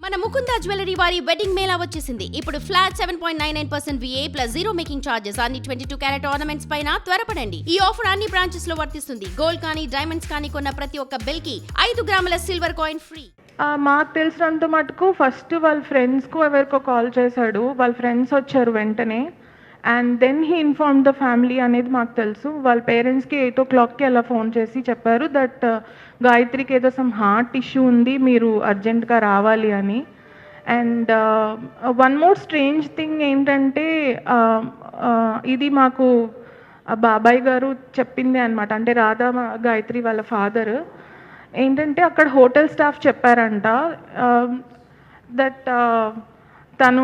మన ముకుందా జ్యువెలరీ వారి వెడ్డింగ్ మేళా వచ్చేసింది. ఇప్పుడు flat 7.99% VA plus zero making charges అన్ని 22 క్యారెట్ ఆర్నమెంట్స్ పైన త్వరపడండి. ఈ ఆఫర్ అన్ని బ్రాంచెస్ లో వర్తిస్తుంది. గోల్డ్ కానీ డైమండ్స్ కానీ కొన్న ప్రతి ఒక్క బిల్ కి 5 గ్రాముల సిల్వర్ కాయిన్ ఫ్రీ. మాకు తెలిసినంత మటుకు ఫస్ట్ వాళ్ళ ఫ్రెండ్స్కు ఎవరికో కాల్ చేశాడు. వాళ్ళ ఫ్రెండ్స్ వచ్చారు వెంటనే. And then he inform the family అనేది మాకు తెలుసు. వాళ్ళ పేరెంట్స్కి 8 o'clockకి అలా ఫోన్ చేసి చెప్పారు దట్ గాయత్రికి ఏదో సమ్ హార్ట్ ఇష్యూ ఉంది, మీరు అర్జెంట్గా రావాలి అని. And one more strange thing ఏంటంటే ఇది మాకు బాబాయ్ గారు చెప్పింది అనమాట. అంటే రాధా గాయత్రి వాళ్ళ ఫాదర్ ఏంటంటే అక్కడ హోటల్ స్టాఫ్ చెప్పారంట దట్ తను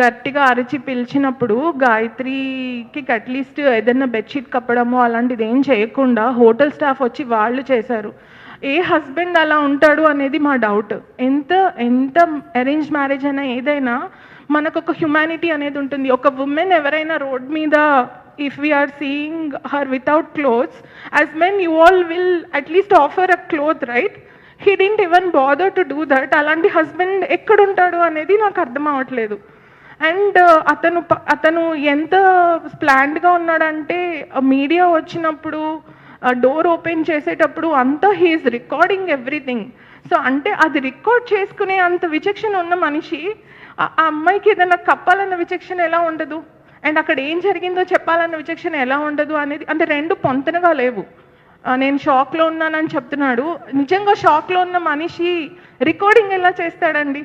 గట్టిగా అరిచి పిలిచినప్పుడు గాయత్రికి అట్లీస్ట్ ఏదైనా బెడ్షీట్ కప్పడమో అలాంటిది ఏం చేయకుండా హోటల్ స్టాఫ్ వచ్చి వాళ్ళు చేశారు. ఏ హస్బెండ్ అలా ఉంటాడు అనేది మా డౌట్. ఎంత ఎంత అరేంజ్ మ్యారేజ్ అయినా ఏదైనా మనకు ఒక హ్యుమానిటీ అనేది ఉంటుంది. ఒక ఉమెన్ ఎవరైనా రోడ్ మీద if we are seeing her without clothes, as men you all will at least offer a cloth, right? He didn't even bother to do that. అలాంటి హస్బెండ్ ఎక్కడుంటాడు అనేది నాకు అర్థం అవ్వట్లేదు. అండ్ అతను ఎంత ప్లాన్డ్గా ఉన్నాడంటే మీడియా వచ్చినప్పుడు డోర్ ఓపెన్ చేసేటప్పుడు అంతా హీఈస్ రికార్డింగ్ ఎవ్రీథింగ్. సో అంటే అది రికార్డ్ చేసుకునే అంత విచక్షణ ఉన్న మనిషి ఆ అమ్మాయికి ఏదైనా కప్పాలన్న విచక్షణ ఎలా ఉండదు, అండ్ అక్కడ ఏం జరిగిందో చెప్పాలన్న విచక్షణ ఎలా ఉండదు అనేది, అంటే రెండు పొంతనగా లేవు. నేను షాక్లో ఉన్నానని చెప్తున్నాడు. నిజంగా షాక్లో ఉన్న మనిషి రికార్డింగ్ ఎలా చేస్తాడండి?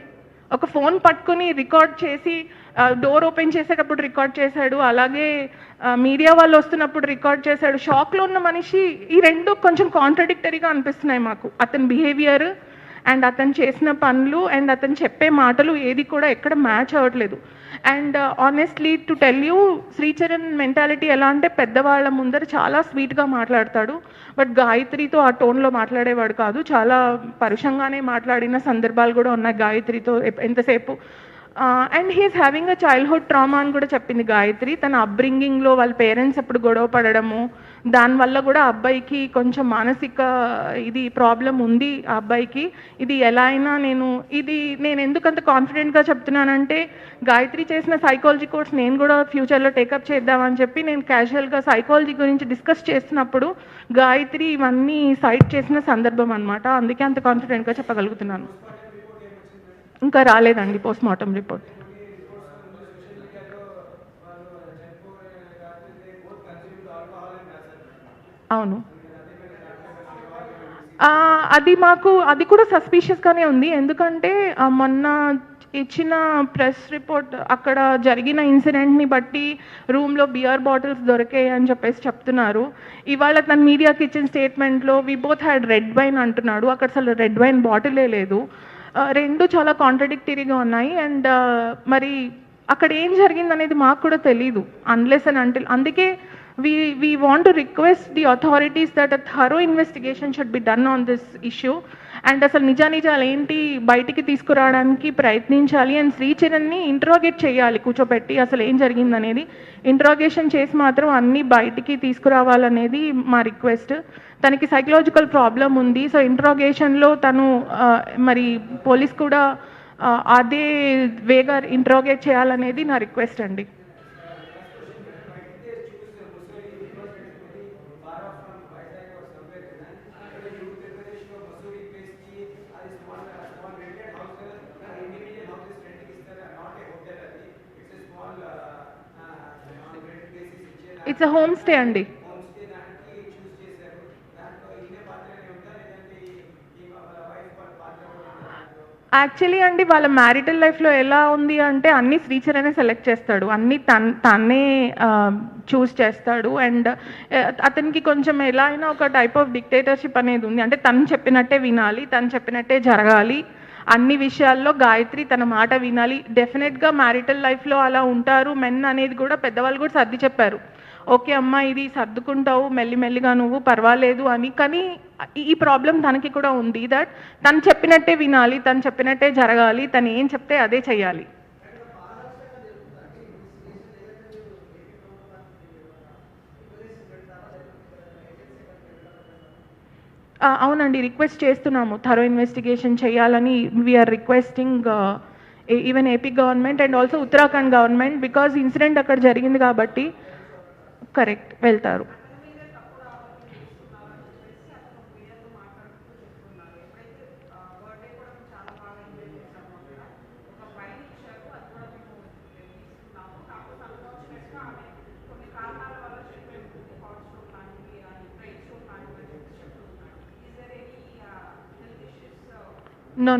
ఒక ఫోన్ పట్టుకుని రికార్డ్ చేసి డోర్ ఓపెన్ చేసేటప్పుడు రికార్డ్ చేశాడు, అలాగే మీడియా వాళ్ళు వస్తున్నప్పుడు రికార్డ్ చేశాడు. షాక్లో ఉన్న మనిషి, ఈ రెండు కొంచెం కాంట్రడిక్టరీగా అనిపిస్తున్నాయి మాకు. అతని బిహేవియర్ అండ్ అతను చేసిన పనులు అండ్ అతను చెప్పే మాటలు ఏది కూడా ఎక్కడ మ్యాచ్ అవ్వట్లేదు. And honestly to tell you, Sricharan mentality ఎలా అంటే పెద్దవాళ్ళ ముందర చాలా స్వీట్గా మాట్లాడతాడు, బట్ గాయత్రితో ఆ టోన్లో మాట్లాడేవాడు కాదు. చాలా పరుషంగానే మాట్లాడిన సందర్భాలు కూడా ఉన్నాయి గాయత్రితో ఎంతసేపు. And he's having a childhood trauma అని కూడా చెప్పింది గాయత్రి. తన అప్బ్రింగింగ్లో వాళ్ళ పేరెంట్స్ ఎప్పుడు గొడవ పడడము, దానివల్ల కూడా అబ్బాయికి కొంచెం మానసిక ఇది ప్రాబ్లం ఉంది ఆ అబ్బాయికి. ఇది ఎలా అయినా నేను ఎందుకంత కాన్ఫిడెంట్గా చెప్తున్నానంటే, గాయత్రి చేసిన సైకాలజీ కోర్స్ నేను కూడా ఫ్యూచర్లో టేకప్ చేద్దామని చెప్పి నేను క్యాజువల్గా సైకాలజీ గురించి డిస్కస్ చేస్తున్నప్పుడు గాయత్రి ఇవన్నీ సైట్ చేసిన సందర్భం అనమాట. అందుకే అంత కాన్ఫిడెంట్గా చెప్పగలుగుతున్నాను. ఇంకా రాలేదండి పోస్ట్ మార్టం రిపోర్ట్. అవును, అది కూడా సస్పీషియస్గానే ఉంది. ఎందుకంటే మొన్న ఇచ్చిన ప్రెస్ రిపోర్ట్ అక్కడ జరిగిన ఇన్సిడెంట్ని బట్టి రూమ్లో బియర్ బాటిల్స్ దొరికాయి అని చెప్పేసి చెప్తున్నారు. ఇవాళ తన మీడియాకి ఇచ్చిన స్టేట్మెంట్లో we both had red wine అంటున్నాడు. అక్కడ అసలు రెడ్ వైన్ బాటిలే లేదు. రెండు చాలా కాంట్రడిక్టరీగా ఉన్నాయి. అండ్ మరి అక్కడ ఏం జరిగింది అనేది మాకు కూడా తెలీదు అన్లెస్ అండ్ అంటిల్. అందుకే we want to request the authorities that a thorough investigation should be done on this issue. And అసలు నిజాలు ఏంటి బయటికి తీసుకురావడానికి ప్రయత్నించాలి. అండ్ శ్రీచరణ్ని ఇంట్రాగేట్ చేయాలి కూర్చోబెట్టి, అసలు ఏం జరిగిందనేది ఇంట్రాగేషన్ చేసి మాత్రం అన్నీ బయటికి తీసుకురావాలనేది మా రిక్వెస్ట్. తనకి సైకలాజికల్ ప్రాబ్లం ఉంది. సో ఇంట్రాగేషన్లో తను మరి పోలీస్ కూడా అదే వేగా ఇంట్రాగేట్ చేయాలనేది నా రిక్వెస్ట్ అండి. ఇట్స్ అ హోమ్ స్టే అండి. యాక్చువల్లీ అండి వాళ్ళ మ్యారిటల్ లైఫ్లో ఎలా ఉంది అంటే అన్నీ శ్రీచరణే సెలెక్ట్ చేస్తాడు, అన్నీ తనే చూస్ చేస్తాడు. అండ్ అతనికి కొంచెం ఎలా అయినా ఒక టైప్ ఆఫ్ డిక్టేటర్షిప్ అనేది ఉంది. అంటే తను చెప్పినట్టే వినాలి, తను చెప్పినట్టే జరగాలి, అన్ని విషయాల్లో గాయత్రి తన మాట వినాలి. డెఫినెట్గా మ్యారిటల్ లైఫ్లో అలా ఉంటారు మెన్ అనేది కూడా పెద్దవాళ్ళు కూడా సర్ది చెప్పారు. ఓకే అమ్మా ఇది సర్దుకుంటావు మెల్లిమెల్లిగా నువ్వు పర్వాలేదు అని. కానీ ఈ ప్రాబ్లం తనకి కూడా ఉంది దట్ తను చెప్పినట్టే వినాలి, తను చెప్పినట్టే జరగాలి, తను ఏం చెప్తే అదే చెయ్యాలి. అవునండి. రిక్వెస్ట్ చేస్తున్నాము. థరో ఇన్వెస్టిగేషన్ చేయాలని we are requesting even AP government and also Uttarakhand government because incident అక్కడ జరిగింది కాబట్టి కరెక్ట్ వెళ్తారు.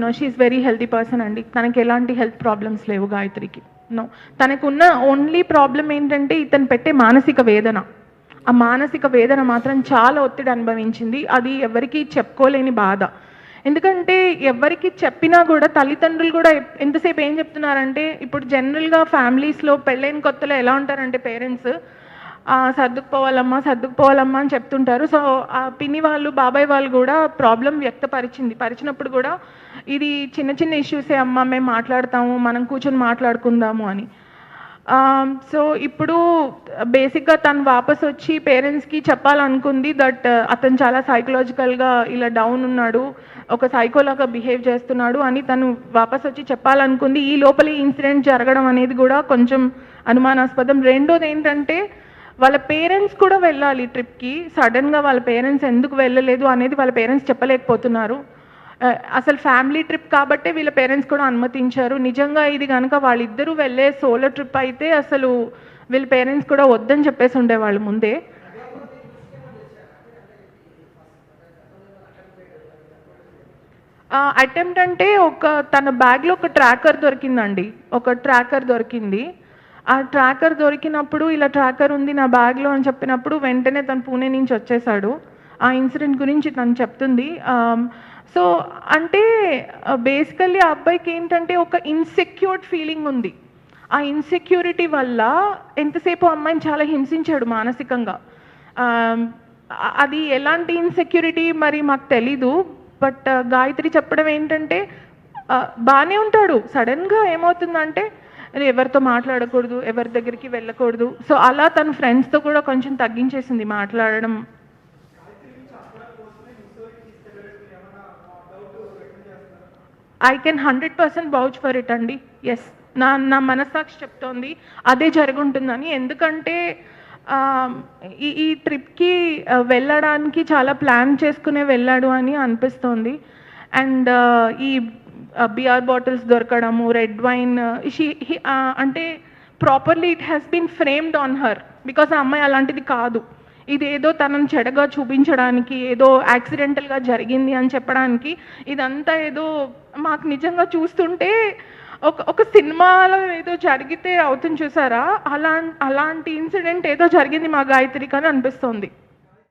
No she is very healthy person అండి. తనకి ఎలాంటి హెల్త్ ప్రాబ్లమ్స్ లేవు గాయత్రికి. నో, తనకున్న ఓన్లీ ప్రాబ్లం ఏంటంటే ఇతను పెట్టే మానసిక వేదన. ఆ మానసిక వేదన మాత్రం చాలా ఒత్తిడి అనుభవించింది. అది ఎవరికీ చెప్పుకోలేని బాధ. ఎందుకంటే ఎవరికి చెప్పినా కూడా తల్లిదండ్రులు కూడా ఎంతసేపు ఏం చెప్తున్నారంటే, ఇప్పుడు జనరల్గా ఫ్యామిలీస్లో పెళ్ళైన కొత్తలో ఎలా ఉంటారంటే పేరెంట్స్ సర్దుకుపోవాలమ్మా అని చెప్తుంటారు. సో ఆ పిన్ని వాళ్ళు బాబాయ్ వాళ్ళు కూడా ప్రాబ్లం పరిచినప్పుడు కూడా ఇది చిన్న చిన్న ఇష్యూసే అమ్మ, మేము మాట్లాడతాము, మనం కూర్చొని మాట్లాడుకుందాము అని. సో ఇప్పుడు బేసిక్గా తను వాపస్ వచ్చి పేరెంట్స్కి చెప్పాలనుకుంది దట్ అతను చాలా సైకలాజికల్గా ఇలా డౌన్ ఉన్నాడు, ఒక సైకోలాగా బిహేవ్ చేస్తున్నాడు అని తను వాపస్ వచ్చి చెప్పాలనుకుంది. ఈ లోపల ఇన్సిడెంట్ జరగడం అనేది కూడా కొంచెం అనుమానాస్పదం. రెండోది ఏంటంటే వాళ్ళ పేరెంట్స్ కూడా వెళ్ళాలి ట్రిప్కి. సడన్గా వాళ్ళ పేరెంట్స్ ఎందుకు వెళ్ళలేదు అనేది వాళ్ళ పేరెంట్స్ చెప్పలేకపోతున్నారు. అసలు ఫ్యామిలీ ట్రిప్ కాబట్టే వీళ్ళ పేరెంట్స్ కూడా అనుమతించారు. నిజంగా ఇది కనుక వాళ్ళిద్దరూ వెళ్ళే సోలో ట్రిప్ అయితే అసలు వీళ్ళ పేరెంట్స్ కూడా వద్దని చెప్పేసి ఉండేవాళ్ళు ముందే. అటెంప్ట్ అంటే తన బ్యాగ్లో ఒక ట్రాకర్ దొరికింది. ఆ ట్రాకర్ దొరికినప్పుడు ఇలా ట్రాకర్ ఉంది నా బ్యాగ్లో అని చెప్పినప్పుడు వెంటనే తను పూణే నుంచి వచ్చేసాడు. ఆ ఇన్సిడెంట్ గురించి తను చెప్తుంది. సో అంటే బేసికల్లీ ఆ అబ్బాయికి ఏంటంటే ఒక ఇన్సెక్యూర్డ్ ఫీలింగ్ ఉంది. ఆ ఇన్సెక్యూరిటీ వల్ల ఎంతసేపు అమ్మాయిని చాలా హింసించాడు మానసికంగా. అది ఎలాంటి ఇన్సెక్యూరిటీ మరి మాకు తెలీదు. బట్ గాయత్రి చెప్పడం ఏంటంటే బాగానే ఉంటాడు, సడన్గా ఏమవుతుందంటే ఎవరితో మాట్లాడకూడదు, ఎవరి దగ్గరికి వెళ్ళకూడదు. సో అలా తన ఫ్రెండ్స్తో కూడా కొంచెం తగ్గించేసింది మాట్లాడడం. I can 100% vouch for it అండి. ఎస్, నా మనస్సాక్షి చెప్తోంది అదే జరుగుంటుందని. ఎందుకంటే ఈ ట్రిప్కి వెళ్ళడానికి చాలా ప్లాన్ చేసుకునే వెళ్ళాడు అని అనిపిస్తోంది. అండ్ ఈ బియర్ బాటిల్స్ దొరకడము, రెడ్ వైన్, అంటే properly it has been framed on her because ఆ అమ్మాయి అలాంటిది కాదు. ఇదేదో తనను చెడగా చూపించడానికి, ఏదో యాక్సిడెంటల్గా జరిగింది అని చెప్పడానికి, ఇదంతా ఏదో మాకు నిజంగా చూస్తుంటే ఒక సినిమాలో ఏదో జరిగితే అవుతుంది చూసారా, అలాంటి ఇన్సిడెంట్ ఏదో జరిగింది మా గాయత్రికి అని అనిపిస్తుంది.